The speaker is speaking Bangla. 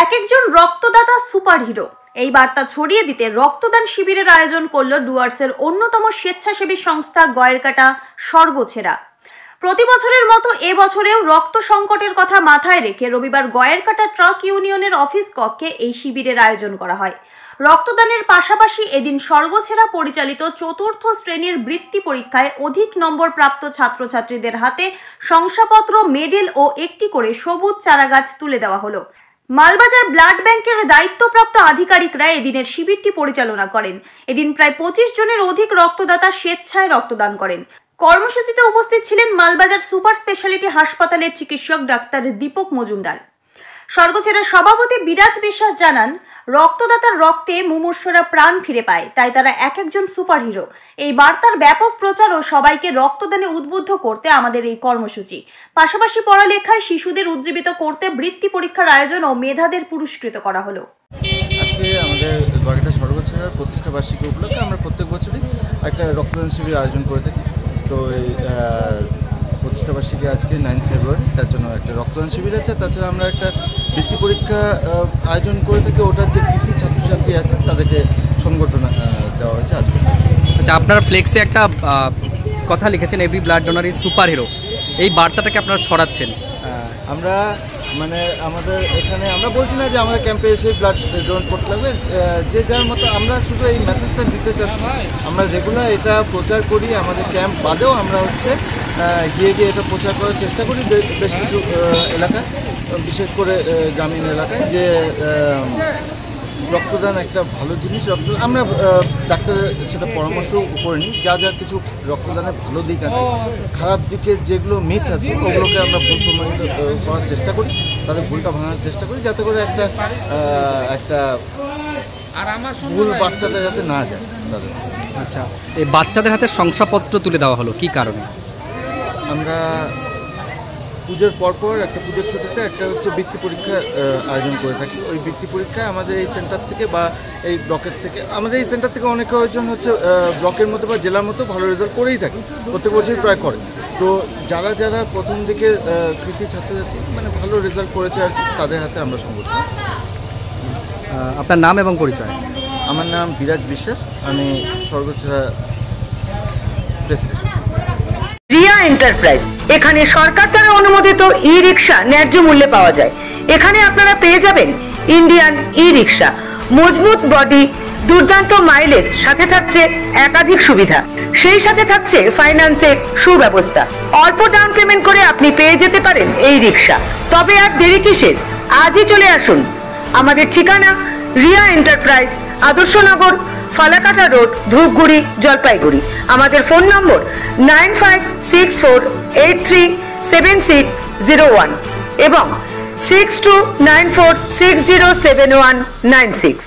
এক একজন রক্তদাতা সুপারহিরো এই বার্তা ছড়িয়ে দিতে রক্তদান শিবিরের আয়োজন করল ডুয়ার্সের অন্যতম স্বেচ্ছাসেবী সংস্থা গয়েরকাটা স্বর্গছেরা। প্রতি বছরের মতো এবছরেও রক্ত সংকটের কথা মাথায় রেখে রবিবার গয়েরকাটা ট্রাক ইউনিয়নের অফিস কক্ষে এই শিবিরের আয়োজন করা হয়। রক্তদানের পাশাপাশি এদিন স্বর্গছেরা পরিচালিত চতুর্থ শ্রেণীর বৃত্তি পরীক্ষায় অধিক নম্বর প্রাপ্ত ছাত্রছাত্রীদের হাতে শংসাপত্র, মেডেল ও একটি করে সবুজ চারাগাছ তুলে দেওয়া হলো। মালবাজার ব্লাড ব্যাংকের দায়িত্বপ্রাপ্ত আধিকারিকরা এদিনের শিবিরটি পরিচালনা করেন। এদিন প্রায় 25 জনের অধিক রক্তদাতা স্বেচ্ছায় রক্তদান করেন। কর্মসূচিতে উপস্থিত ছিলেন মালবাজার সুপার স্পেশালিটি হাসপাতালের চিকিৎসক ডাক্তার দীপক মজুমদার। স্বর্গছেরার সভাপতি বিরাজ বিশ্বাস জানান, রক্তদাতার রক্তে মুমূর্ষুরা প্রাণ ফিরে পায়, তাই তারা এক একজন সুপারহিরো। এই বার্তার ব্যাপক প্রচার ও সবাইকে রক্তদানে উদ্বুদ্ধ করতে আমাদের এই কর্মসূচি। পাশাপাশি পড়ালেখায় শিশুদের উজ্জীবিত করতে বৃত্তি পরীক্ষার আয়োজন ও মেধাদের পুরস্কৃত করা হলো। আজকে আমাদের গয়েরকাটা স্বর্গছেরার প্রতিষ্ঠা বার্ষিকী উপলক্ষে আমরা প্রত্যেক বছরই একটা রক্তদান শিবির আয়োজন করে থাকি। তো এই প্রতিষ্ঠা বার্ষিকী আজকে 9 ফেব্রুয়ারি, তার জন্য একটা রক্তদান শিবির আছে। তাছাড়া আমরা একটা বৃত্তি পরীক্ষা আয়োজন করে থাকি। ওটার যে কৃতি ছাত্রছাত্রী আছে তাদেরকে সংগঠন দেওয়া হয়েছে আজকে। আচ্ছা, আপনার ফ্লেক্সে একটা কথা লিখেছেন, every blood donor is superhero. এই বার্তাটাকে আপনারা ছড়াচ্ছেন। আমরা মানে আমাদের এখানে আমরা বলছি না যে আমাদের ক্যাম্পে এসে ব্লাড ডোনেট করতে লাগবে, যে যার মতো। আমরা শুধু এই মেসেজটা দিতে চাচ্ছি। আমরা রেগুলার এটা প্রচার করি, আমাদের ক্যাম্প বাদেও আমরা গিয়ে এটা প্রচার করার চেষ্টা করি বেশ কিছু এলাকায়, বিশেষ করে গ্রামীণ এলাকায়, যে রক্তদান একটা ভালো জিনিস। রক্তদান আমরা ডাক্তারের সেটা পরামর্শ করে নিই। যা যা কিছু রক্তদানের ভালো দিক আছে, খারাপ দিকের যেগুলো মিথ আছে ওগুলোকে আমরা ভুল প্রমাণিত করার চেষ্টা করি, তাদের ভুলটা ভাঙার চেষ্টা করি, যাতে করে একটা ভুল বার্তাটা যাতে না যায় তাদের। আচ্ছা, এই বাচ্চাদের হাতে শংসাপত্র তুলে দেওয়া হলো কি কারণে? আমরা পুজোর পরপর একটা পুজোর ছুটিতে একটা বৃত্তি পরীক্ষা আয়োজন করে থাকি। ওই বৃত্তি পরীক্ষায় আমাদের এই সেন্টার থেকে বা এই ব্লকের থেকে, আমাদের এই সেন্টার থেকে অনেক কয়েকজন ব্লকের মতো বা জেলার মতো ভালো রেজাল্ট করেই থাকে, প্রত্যেক বছরই প্রায় করে। তো যারা যারা প্রথম দিকের কৃতি ছাত্রছাত্রী মানে ভালো রেজাল্ট করেছে আর তাদের হাতে আমরা সংগঠন। আপনার নাম এবং পরিচয়? আমার নাম বিরাজ বিশ্বাস, আমি স্বর্গছেরা প্রেসিডেন্ট। রিয়া এন্টারপ্রাইজ, এখানে সরকার দ্বারা অনুমোদিত ই রিক্সা ন্যায্য মূল্যে পাওয়া যায়। এখানে আপনারা পেয়ে যাবেন ইন্ডিয়ান ই রিক্সা, মজবুত বডি, দুর্দান্ত মাইলেজ, সাথে থাকছে একাধিক সুবিধা। সেই সাথে থাকছে ফাইন্যান্সের সুব্যবস্থা। অল্প ডাউন পেমেন্ট করে আপনি পেয়ে যেতে পারেন এই রিক্সা। তবে আর দেরি কিসের? আজই চলে আসুন। আমাদের ঠিকানা রিয়া এন্টারপ্রাইজ, আদর্শনগর, ফালাকাটা রোড, ধূপগুড়ি, জলপাইগুড়ি। আমাদের ফোন নম্বর 9564837601 এবং 6294607196।